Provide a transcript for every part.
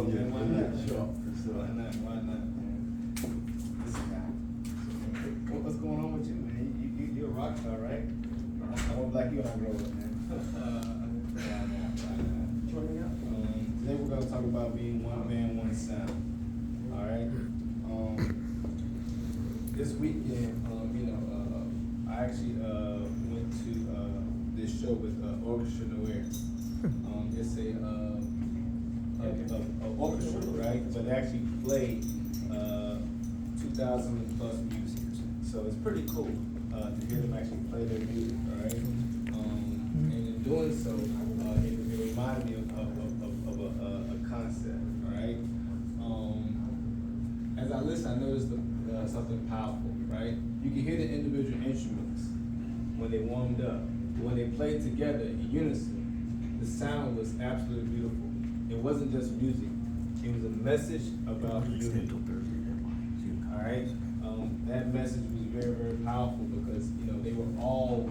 go, man. Why not? Sure, for sure. Why not? Why not, man? Listen, guy. What's going on with you, man? You're a rock star, right? I won't like you when I grow up, man. Today we're gonna talk about being one band, one sound. All right. This weekend, I actually went to this show with Orchestra Noir. It's a orchestra, right? But they actually played 2,000 plus music. So it's pretty cool to hear them actually play their music, all right? And in doing so, it reminded me of a concept, all right? As I listened, I noticed something powerful, right? You can hear the individual instruments when they warmed up. When they played together in unison, the sound was absolutely beautiful. It wasn't just music. It was a message about unity. All right? That message was very, very powerful because, they were all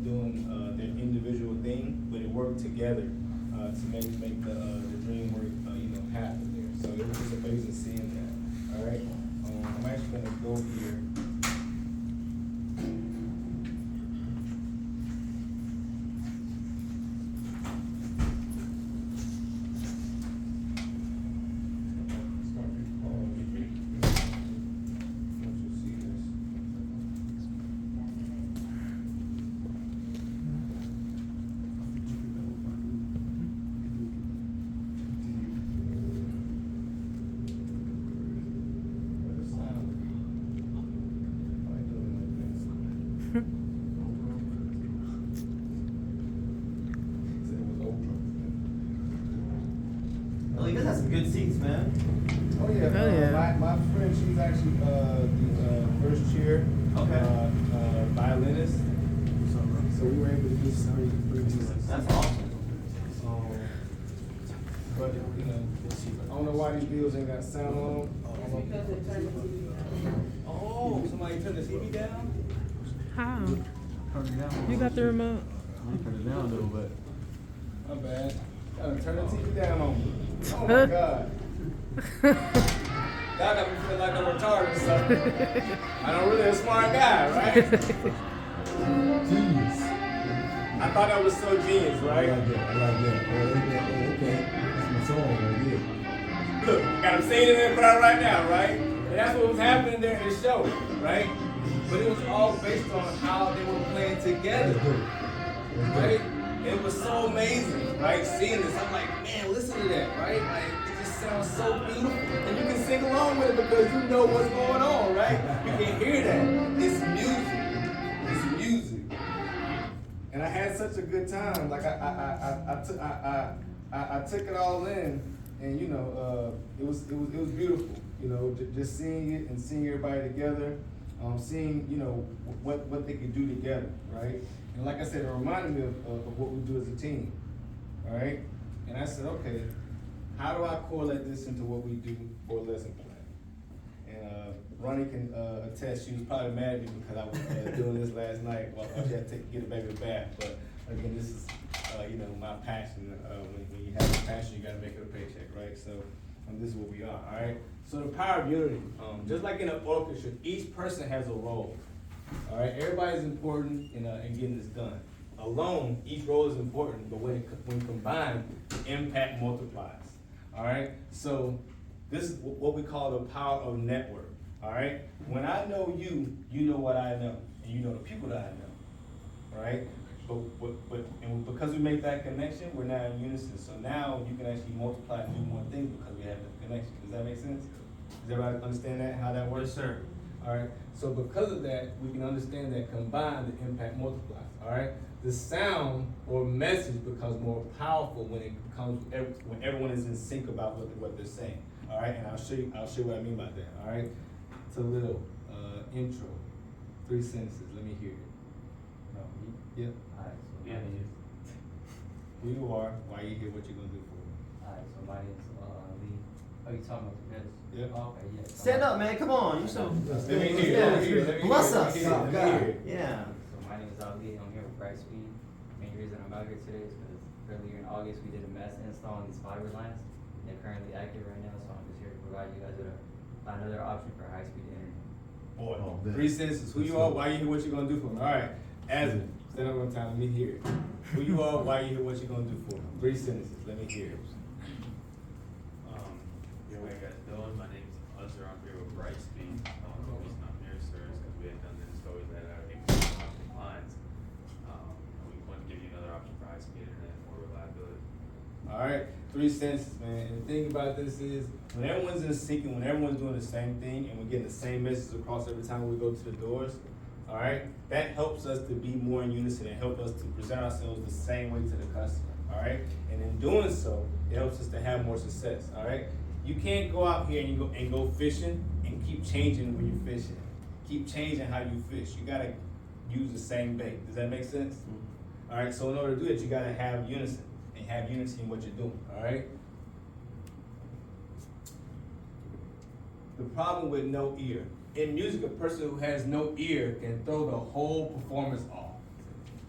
doing their individual thing, but it worked together to make the dream work, happen there. So it was just amazing seeing that. All right? I'm actually going to go here. Oh, you guys have some good seats, man. Oh yeah, my friend, she's actually the first chair violinist. So we were able to do some pretty decent. That's awesome. But I don't know why these bills ain't got sound on them. Oh, somebody turned the TV down? How? Turn it down. You got the remote? I turn it down a little bit. My bad. Gotta turn the TV down on me. Oh my God. Y'all got me feeling like I'm retarded or something. I'm really a smart guy, right? Genius. I thought that was so genius, right? I like that. Oh, okay. That's my song right there. Look, got him singing in the crowd right now, right? And that's what was happening there in the show, right? But it was all based on how they were playing together, right? It was so amazing, right? Seeing this, I'm like, man, listen to that, right? Like, it just sounds so beautiful. And you can sing along with it because you know what's going on, right? You can hear that. It's music. It's music. And I had such a good time. Like I took it all in, and it was beautiful. Just seeing it and seeing everybody together, seeing what they could do together, right? And like I said, it reminded me of what we do as a team, all right? And I said, okay, how do I correlate this into what we do for lesson plan? And Ronnie can attest. She was probably mad at me because I was doing this last night while she had to get a baby a bath. But again, this is my passion. When you have a passion, you got to make it a paycheck, right? So this is what we are, all right? So the power of unity, just like in an orchestra, each person has a role. All right, everybody's important in getting this done. Alone, each role is important, but when combined, the impact multiplies. All right, so this is what we call the power of network. All right, when I know you, you know what I know, and you know the people that I know. All right, but because we make that connection, we're now in unison. So now you can actually multiply and do more things because we have the connection. Does that make sense? Does everybody understand that, how that works? Yes, sir. All right, so because of that, we can understand that combined, the impact multiplies, all right? The sound or message becomes more powerful when it comes, when everyone is in sync about what they're saying, all right? And I'll show you what I mean by that, all right? It's a little intro, 3 sentences, let me hear it. No, yep. All right, so my name is, Who you are, why you here, what you gonna do for me. all right, so my name is Lee. Oh, you talking about this? Yep. Oh, okay, yeah. Stand up, man. Come on. You so. Let me hear it. Bless us. Let me hear it. Yeah. So my name is Ali. I'm here with Brightspeed. The main reason I'm out here today is because earlier in August we did a mass install on these fiber lines. they're currently active right now, so I'm just here to provide you guys with another option for high-speed internet. Boy, Oh, man. 3 sentences. Who you are, why you here, what you gonna do for me? All right, Aslan, stand up one time, let me hear it. Who you are, why you here, what you gonna do for me? 3 sentences, let me hear it. How you guys doing? My name's Uzzer. I'm here with Brightspeed. The reason I'm here, sir, is because we had done this story that clients. And we want to give you another option for high-speed internet and more reliability. All right, 3 sentences, man. And the thing about this is, when everyone's in sync and when everyone's doing the same thing and we're getting the same message across every time we go to the doors, all right, that helps us to be more in unison and help us to present ourselves the same way to the customer, all right? And in doing so, it helps us to have more success, all right? You can't go out here and go fishing and keep changing when you're fishing. Keep changing how you fish. You gotta use the same bait. Does that make sense? All right, so in order to do that, you gotta have unison and have unity in what you're doing, all right? The problem with no ear. In music, a person who has no ear can throw the whole performance off.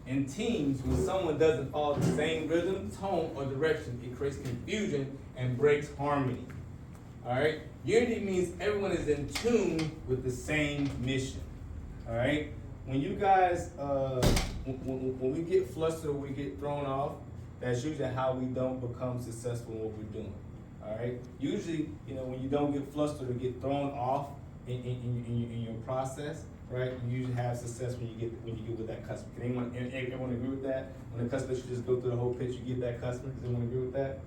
In teams, when someone doesn't follow the same rhythm, tone, or direction, it creates confusion and breaks harmony. All right? Unity means everyone is in tune with the same mission. All right? When you guys, when we get flustered or we get thrown off, that's usually how we don't become successful in what we're doing. All right? Usually, when you don't get flustered or get thrown off in your process, right? You usually have success when you get with that customer. Can everyone agree with that? When the customer should just go through the whole pitch, you get that customer. Does everyone agree with that?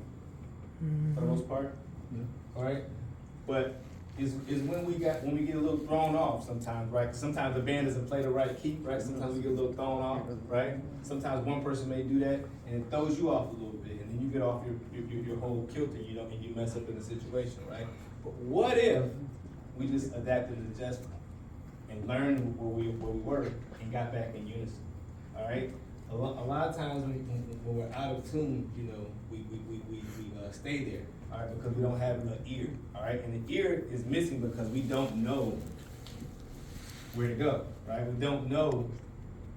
For the most part? Yeah. All right? But is when we get a little thrown off sometimes, right? 'Cause sometimes the band doesn't play the right key, right? Sometimes we get a little thrown off, right? Sometimes one person may do that and it throws you off a little bit, and then you get off your whole kilter, and you mess up in the situation, right? But what if we just adapted and adjusted and learned where we were and got back in unison? All right. A lot of times when we're out of tune, we stay there. All right, because we don't have an ear. All right, and the ear is missing because we don't know where to go. Right, we don't know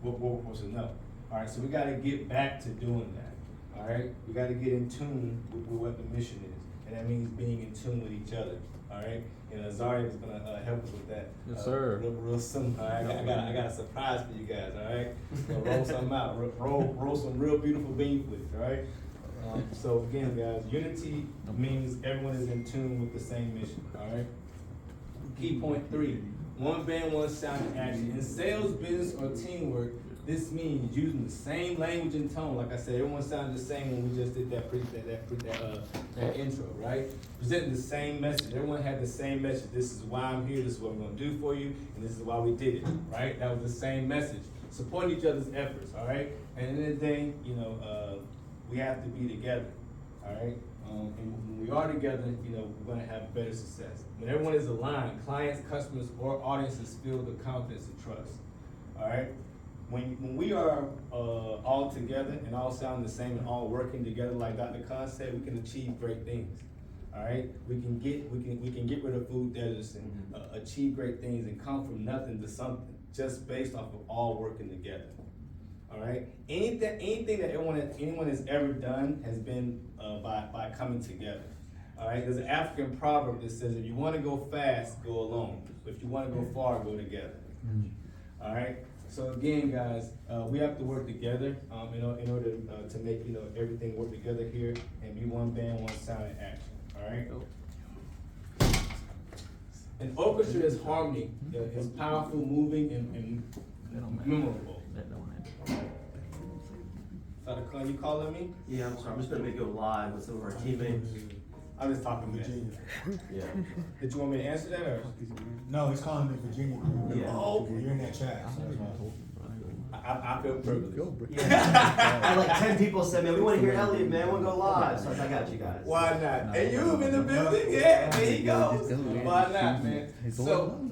what we're supposed to know. All right, so we got to get back to doing that. All right, we got to get in tune with what the mission is, and that means being in tune with each other. All right, and Azaria is gonna help us with that. Yes, sir. Real soon. All right, I got a surprise for you guys. All right, so roll something out. Roll some real beautiful bean footage. All right. So again, guys, unity means everyone is in tune with the same mission. All right. Key point 3: one band, one sound and action. In sales, business, or teamwork, this means using the same language and tone. Like I said, everyone sounded the same when we just did that intro, right? Presenting the same message. Everyone had the same message. This is why I'm here. This is what I'm gonna do for you, and this is why we did it. Right? That was the same message. Supporting each other's efforts. All right. And at the end of the day, we have to be together. All right. And when we are together, we're gonna have better success. When everyone is aligned, clients, customers, or audiences feel the confidence and trust. All right. When we are all together and all sounding the same and all working together, like Dr. Khan said, we can achieve great things. All right, we can get rid of food deserts and achieve great things and come from nothing to something just based off of all working together. All right, anything that anyone has ever done has been by coming together. All right, there's an African proverb that says, if you want to go fast, go alone. But if you want to go far, go together. All right. So again, guys, we have to work together in order to make everything work together here and be one band, one sound, and action. All right. An orchestra is harmony. It's powerful, moving, and memorable. Dr. Khan, you calling me? Yeah, I'm sorry. I'm just gonna make it live with some of our teammates. I'm just talking Virginia. Yeah. Did you want me to answer that or? No, he's calling me Virginia. Yeah. Oh. You're in that chat. So that's why. I feel privileged. Yeah. I like 10 people said, man, we want to hear Elliot, man. We want to go live. So I got you guys. Why not? And you in the building? Yeah, there he goes. Why not, man? So,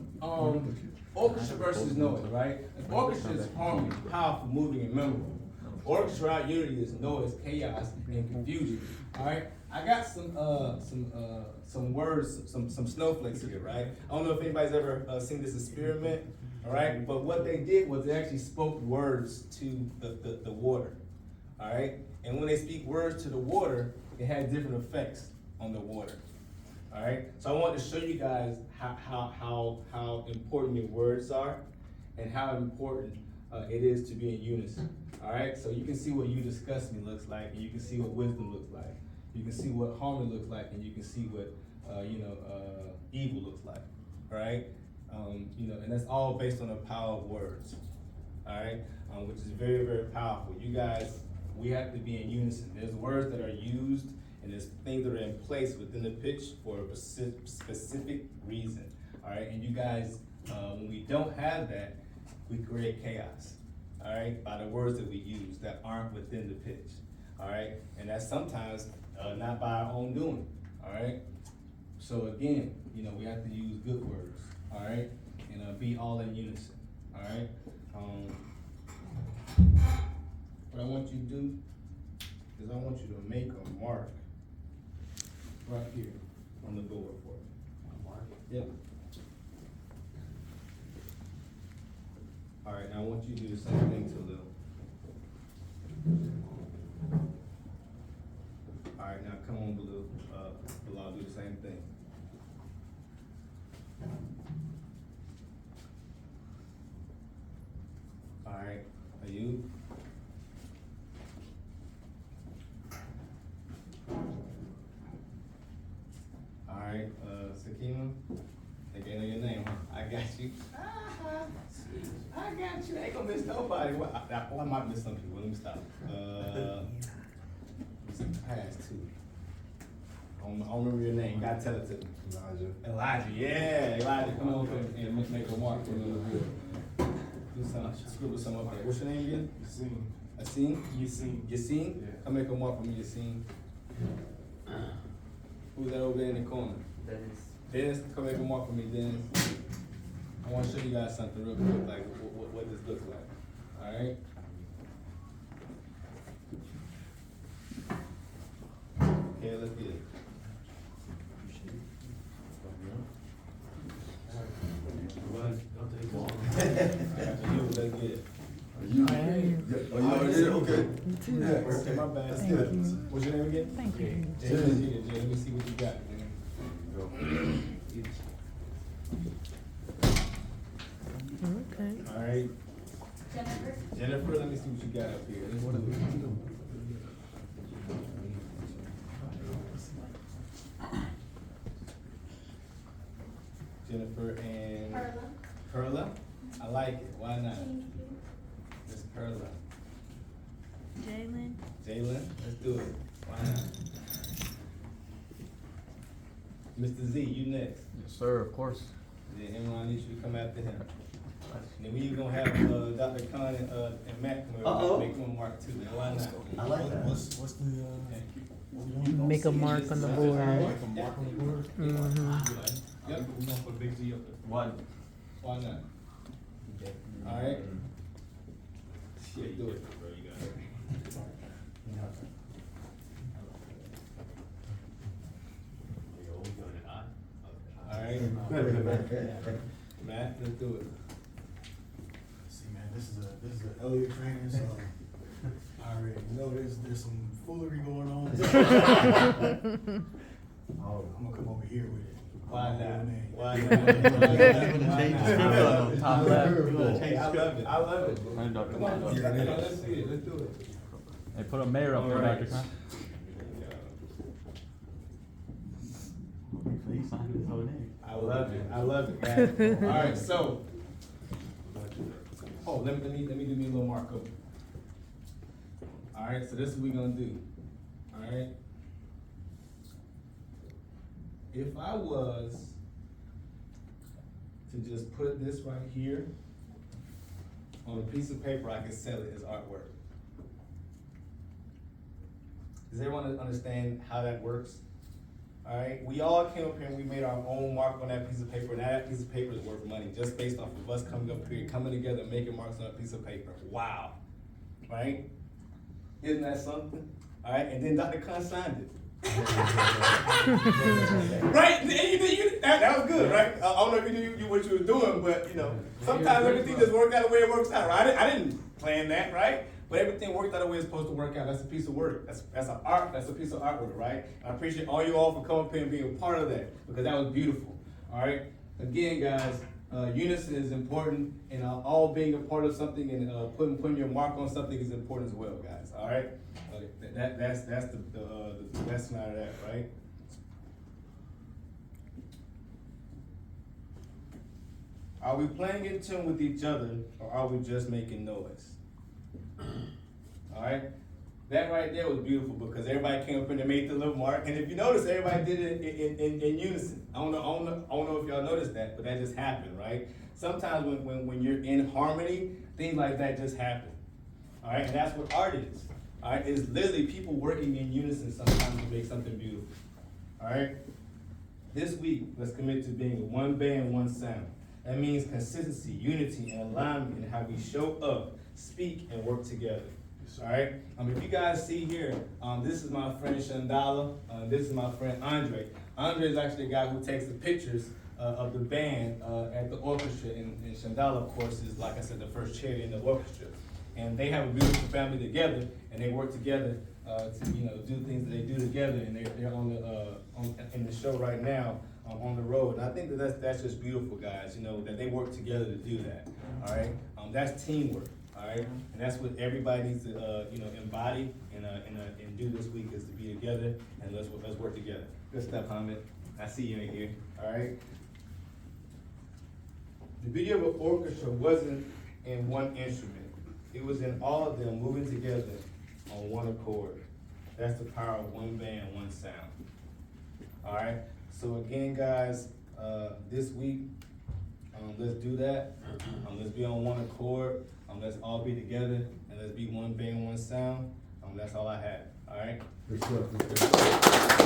orchestra versus noise, right? An orchestra is harmony, powerful, moving, and memorable. Orchestra out unity is noise, chaos, and confusion. All right. I got some words, some snowflakes here, right? I don't know if anybody's ever seen this experiment, all right? But what they did was they actually spoke words to the water, all right? And when they speak words to the water, it had different effects, on the water. All right, so I want to show you guys how important your words are and how important it is to be in unison. All right, so you can see what you discuss me looks like, and you can see what wisdom looks like. You can see what harmony looks like, and you can see what evil looks like. All right, and that's all based on the power of words. All right, which is very, very powerful. You guys, we have to be in unison. There's words that are used, and there's things that are in place within the pitch for a specific reason. All right, and you guys, when we don't have that, we create chaos. All right, by the words that we use that aren't within the pitch. All right, and that's sometimes not by our own doing. All right, so again, we have to use good words. All right, and be all in unison. All right. What I want you to do is I want you to make a mark right here on the board for me. A mark? Yep. All right, now I want you to do the same thing to Lil. All right, now come on, Blue. I'll do the same thing. All right, are you? All right, Sakina, I can't know your name, huh? I got you. I got you. I ain't gonna miss nobody. I might miss some people. Let me stop. It's in the past too. I don't remember your name. You gotta tell it to me. Elijah. Yeah, Elijah. Come on and make a mark for me on the board. Do some, scribble some up there. What's your name again? Yassine. Yassine? Yeah. Come make a mark for me, Yassine. Who's that over there in the corner? Dennis, come make a mark for me, Dennis. I want to show you guys something real quick, like what this looks like. All right. Okay, let's get it. All right, let's get it. Okay. Okay, my bad. That's good. What's your name again? Thank you. Jay, let me see what you got. Okay. All right. Jennifer, let me see what you got up here. Let's do it. Jennifer and Perla. I like it. Why not? Miss Perla. Jalen. Jalen, let's do it. Why not? Mr. Z, you next. Yes, sir, of course. Then Imran, I need you to come after him. And then we gonna have Dr. Khan and Matt come over and make him a mark too. Now, why not? I like that. What's the, Make a mark on the board. Make a mark on the board? Yep. We're gonna put Big Z up there. One. Why not? All right. Yeah, Yeah, do it. Bro, you got it. Yo, we doing it on? All right. Matt, let's do it. See, man, this is a Elliott training, so I already know there's some foolery going on. I'm gonna come over here with it. Why not? Why Why not? Top left. I love it. I love it. Hey, Dr. Come on, Khan. let's see it. Let's do it. Hey, put a mayor up there, All right. Dr. Khan. He signed his whole name. I love it. I love it, man. All right, so. Oh, let me do me a little markup. All right, so this is what we're gonna do. All right. If I was to just put this right here on a piece of paper, I could sell it as artwork. Does everyone understand how that works? All right, we all came up here and we made our own mark on that piece of paper. Now that piece of paper is worth money just based off of us coming up here, coming together, making marks on a piece of paper. Wow, right? Isn't that something? All right, and then Dr. Khan signed it. Right? That was good, right? I don't know if you knew what you were doing, but sometimes everything just works out the way it works out, right? I didn't plan that, right? But everything worked out the way it's supposed to work out. That's a piece of work. That's an art. That's a piece of artwork, right? I appreciate all you all for coming up here and being a part of that because that was beautiful. All right. Again, guys, unison is important, and all being a part of something and putting your mark on something is important as well, guys. All right. That's the lesson out of that, right? Are we playing in tune with each other, or are we just making noise? All right, that right there was beautiful because everybody came up and they made the little mark, and if you notice, everybody did it in unison. I don't know if y'all noticed that, but that just happened, right? Sometimes when you're in harmony, things like that just happen. All right, and that's what art is. All right, it's literally people working in unison sometimes to make something beautiful. All right, this week let's commit to being one band, one sound. That means consistency, unity, and alignment in how we show up, speak, and work together. All right. If you guys see here, this is my friend Shandala. This is my friend Andre. Andre is actually a guy who takes the pictures of the band at the orchestra, and Shandala, of course, is, like I said, the first chair in the orchestra. And they have a beautiful family together, and they work together to do things that they do together. And they're on in the show right now on the road. And I think that's just beautiful, guys. That they work together to do that. All right. That's teamwork. All right, and that's what everybody needs to, embody and do this week is to be together and let's work together. Good stuff, Hamid. I see you in here. All right. The beauty of an orchestra wasn't in one instrument; it was in all of them moving together on one accord. That's the power of one band, one sound. All right. So again, guys, this week, let's do that. Let's be on one accord. Let's all be together and let's be one band, one sound. That's all I have. All right. Good stuff.